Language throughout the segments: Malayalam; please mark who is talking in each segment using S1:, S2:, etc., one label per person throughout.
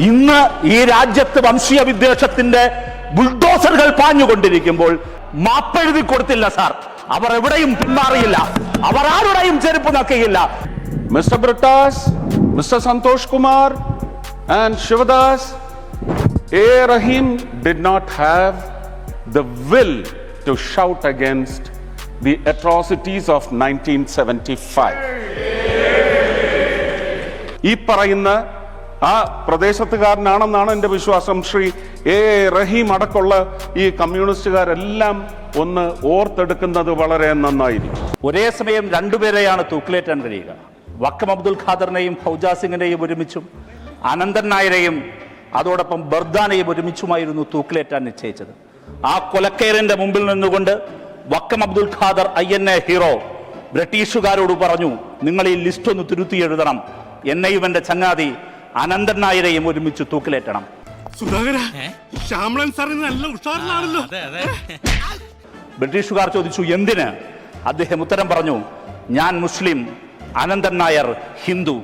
S1: ഇന്ന് ഈ രാജ്യത്ത് വംശീയ വിദ്വേഷത്തിന്റെ ബുൾഡോസറുകൾ പാഞ്ഞുകൊണ്ടിരിക്കുമ്പോൾ മാപ്പെഴുതി കൊടുത്തില്ല സാർ. അവർ എവിടെയും പിന്മാറിയില്ല, അവർ ആരുടെയും ചെരുപ്പ് നക്കുകയില്ല.
S2: Mr. Brittas, Mr. Santosh Kumar and Shivadas, A. Rahim did not have the will to shout against the atrocities of 1975. ഈ പറയുന്ന ആ പ്രദേശത്തുകാരനാണെന്നാണ് എൻ്റെ വിശ്വാസം. ശ്രീ എ റഹീം അടക്കമുള്ള ഈ കമ്മ്യൂണിസ്റ്റുകാരെല്ലാം ഒന്ന് ഓർത്തെടുക്കുന്നത് വളരെ നന്നായിരിക്കും.
S1: ഒരേ സമയം രണ്ടുപേരെയാണ് തൂക്കിലേറ്റാൻ കഴിയുക. വക്കം അബ്ദുൽ ഖാദറിനെയും ഫൗജാ സിംഗിനെയും ഒരുമിച്ചും അനന്തൻ നായരെയും അതോടൊപ്പം ബർദാനെയും ഒരുമിച്ചുമായിരുന്നു തൂക്കിലേറ്റാൻ നിശ്ചയിച്ചത്. ആ കൊലക്കയറിന്റെ മുമ്പിൽ നിന്നുകൊണ്ട് വക്കം അബ്ദുൽ ഖാദർ INA ഹീറോ ബ്രിട്ടീഷുകാരോട് പറഞ്ഞു, നിങ്ങൾ ഈ ലിസ്റ്റ് ഒന്ന് തിരുത്തി എഴുതണം, എന്നെയും എന്റെ ചങ്ങാതി അനന്തൻ നായരെയും ഒരുമിച്ച് തൂക്കിലേറ്റണം. ബ്രിട്ടീഷുകാർ ചോദിച്ചു എന്തിന്? അദ്ദേഹം ഉത്തരം പറഞ്ഞു, ഞാൻ മുസ്ലിം, അനന്തൻ നായർ ഹിന്ദു.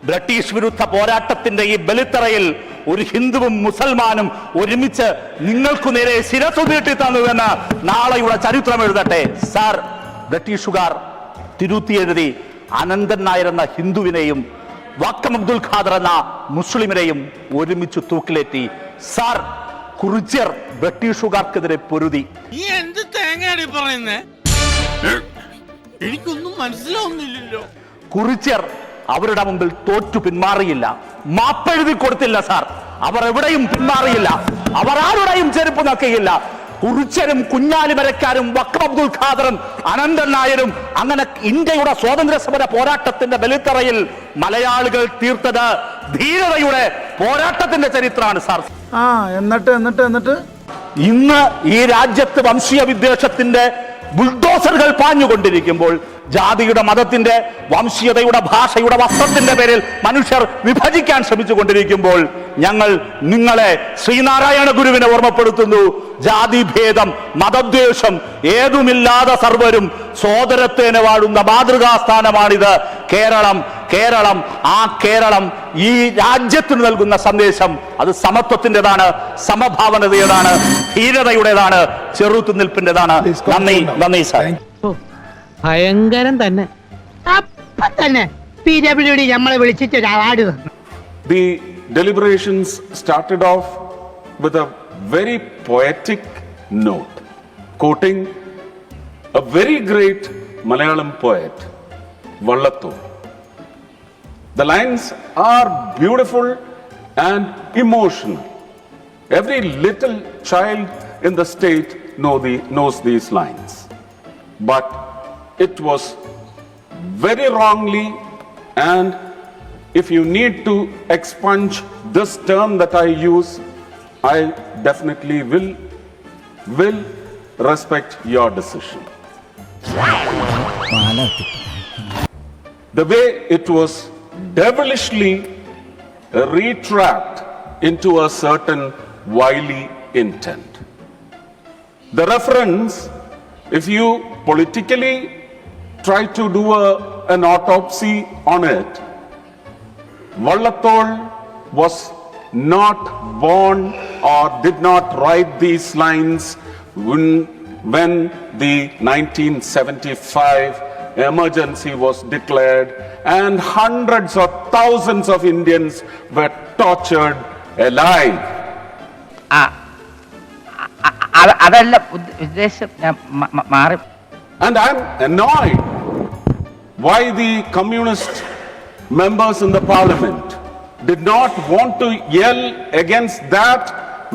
S1: ബ്രിട്ടീഷ് വിരുദ്ധ പോരാട്ടത്തിന്റെ ഈ ബലിത്തറയിൽ ഒരു ഹിന്ദുവും മുസൽമാനും ഒരുമിച്ച് നിങ്ങൾക്കു നേരെ ശിരസ്സു നീട്ടി തന്നുവെന്ന് നാളെയുടെ ചരിത്രം എഴുതട്ടെ. സാർ, ബ്രിട്ടീഷുകാർ തിരുത്തി എഴുതി അനന്തൻ നായർ എന്ന ഹിന്ദുവിനെയും വക്കം അബ്ദുൽ ഖാദർ എന്ന മുസ്ലിമിനെയും ഒരുമിച്ച് തൂക്കിലേറ്റി. സാർ, കുറിച്യർ ബ്രിട്ടീഷുകാർക്കെതിരെ പൊരുതി.
S3: എനിക്കൊന്നും മനസ്സിലാവുന്നില്ലല്ലോ.
S1: കുറിച്യർ അവരുടെ മുമ്പിൽ തോറ്റു പിന്മാറിയില്ല, മാപ്പെഴുതി കൊടുത്തില്ല സാർ. അവർ എവിടെയും പിന്മാറിയില്ല, അവർ ആരുടെയും ചെരുപ്പ് നക്കുകയില്ല. കുറിച്യരും കുഞ്ഞാലിമരക്കാരും വക്കം അബ്ദുൽ ഖാദറും അനന്തൻ നായരും അങ്ങനെ ഇന്ത്യയുടെ സ്വാതന്ത്ര്യ സമര പോരാട്ടത്തിന്റെ ബലിത്തറയിൽ മലയാളികൾ തീർത്തത് ധീരതയുടെ പോരാട്ടത്തിന്റെ ചരിത്രമാണ് സാർ.
S4: എന്നിട്ട്
S1: ഇന്ന് ഈ രാജ്യത്ത് വംശീയ വിദ്വേഷത്തിന്റെ ബുൾഡോസറുകൾ പാഞ്ഞുകൊണ്ടിരിക്കുമ്പോൾ ജാതിയുടെ, മതത്തിന്റെ, വംശീയതയുടെ, ഭാഷയുടെ, വസ്ത്രത്തിന്റെ പേരിൽ മനുഷ്യർ വിഭജിക്കാൻ ശ്രമിച്ചുകൊണ്ടിരിക്കുമ്പോൾ ഞങ്ങൾ നിങ്ങളെ ശ്രീനാരായണ ഗുരുവിനെ ഓർമ്മപ്പെടുത്തുന്നു. ജാതിഭേദം, മതദ്വേഷം ഏതുമില്ലാതെ സർവരും സോദരത്തേനെ വാഴുന്ന മാതൃകാസ്ഥാനമാണിത് കേരളം. കേരളം, ആ കേരളം ഈ രാജ്യത്തിന് നൽകുന്ന സന്ദേശം അത് സമത്വത്തിൻ്റെതാണ്, സമഭാവനതയുടേതാണ്, ധീരതയുടേതാണ്, ചെറുത്തുനിൽപ്പിൻ്റെതാണ്. നന്ദി സാർ.
S5: ഭയങ്കരം തന്നെ. അപ്പൊ തന്നെ PWD നമ്മളെ വിളിച്ചിട്ട് ഒരു അവാർഡ് തന്നു.
S2: The deliberations started off with a very poetic note, quoting a very great Malayalam poet, Vallathu. The lines are beautiful and emotional. Every little child in the state knows these lines. But it was very wrongly, and if you need to expunge this term that I use, I definitely will respect your decision. The way it was devilishly retrapped into a certain wily intent. The reference, if you politically try to do an autopsy on it, Vallathol was not born or did not write these lines when the 1975 emergency was declared and hundreds of thousands of Indians were tortured alive.
S5: അതല്ല ഉദ്ദേശം, മാറി.
S2: And I'm annoyed why the communist members in the parliament did not want to yell against that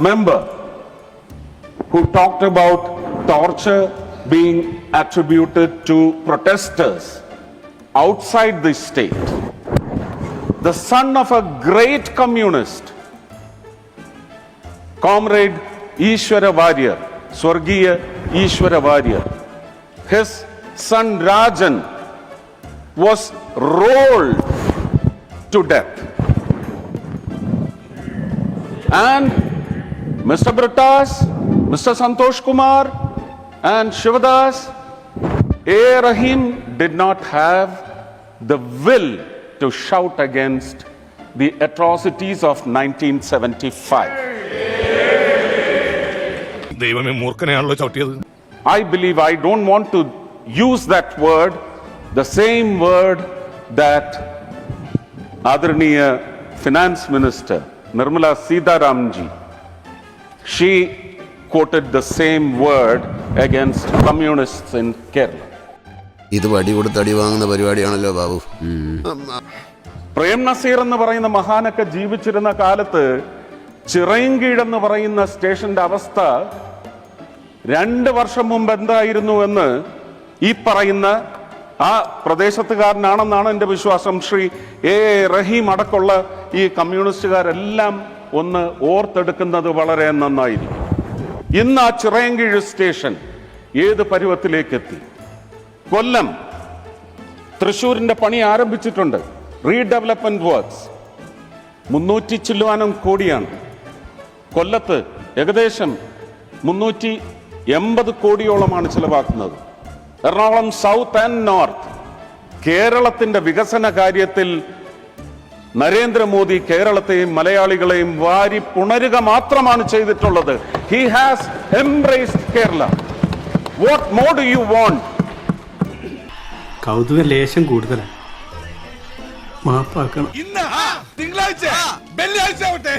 S2: member who talked about torture being attributed to protesters outside the state. The son of a great communist, Comrade Ishwara Warrior, Swargiya Ishwara Warrior, his son Rajan was rolled to death. And Mr. Brittas, Mr. Santosh Kumar and Shivadas, A. Rahim did not have the will to shout against the atrocities of 1975.
S3: ദൈവമേ മൂർഖനെയാണല്ലോ ചവിട്ടിയത്.
S2: I believe, I don't want to use that word, the same word that Adarniya Finance Minister Nirmala Sitharamanji, she quoted the same word against communists in Kerala.
S6: ഇത് വടി കൊടുത്ത് അടി വാങ്ങുന്ന പരിപാടിയാണല്ലോ ബാബു.
S2: പ്രേം നസീർ എന്ന് പറയുന്ന മഹാനൊക്കെ ജീവിച്ചിരുന്ന കാലത്ത് ചിറയൻകീഴ് എന്ന് പറയുന്ന സ്റ്റേഷന്റെ അവസ്ഥ 2 വർഷം മുമ്പ് എന്തായിരുന്നു എന്ന് ഈ പറയുന്ന ആ പ്രദേശത്തുകാരനാണെന്നാണ് എൻ്റെ വിശ്വാസം. ശ്രീ എ റഹീം അടക്കമുള്ള ഈ കമ്മ്യൂണിസ്റ്റുകാരെല്ലാം ഒന്ന് ഓർത്തെടുക്കുന്നത് വളരെ നന്നായിരിക്കും. ഇന്ന് ആ ചിറയൻകീഴ് സ്റ്റേഷൻ ഏത് പരുവത്തിലേക്ക് എത്തി? കൊല്ലം, തൃശ്ശൂരിന്റെ പണി ആരംഭിച്ചിട്ടുണ്ട്. റീഡെവലപ്മെന്റ് വർക്ക്സ് 300 ചില്ലുവാനം കോടിയാണ്. കൊല്ലത്ത് ഏകദേശം 380 കോടിയോളമാണ് ചിലവാക്കുന്നത്. Ernakulam south and north. കേരളത്തിന്റെ വികസന കാര്യത്തിൽ നരേന്ദ്രമോദി കേരളത്തെയും മലയാളികളെയും വാരി പുണരുക മാത്രമാണ് ചെയ്തിട്ടുള്ളത്. He has embraced Kerala. What more do you want?
S7: കൗതുക ലേശം കൂടുതലാണ്. മാപ്പാക്കണം.
S3: ഇന്ന് തിങ്കളാഴ്ച വെള്ളിയാഴ്ച ആവട്ടെ.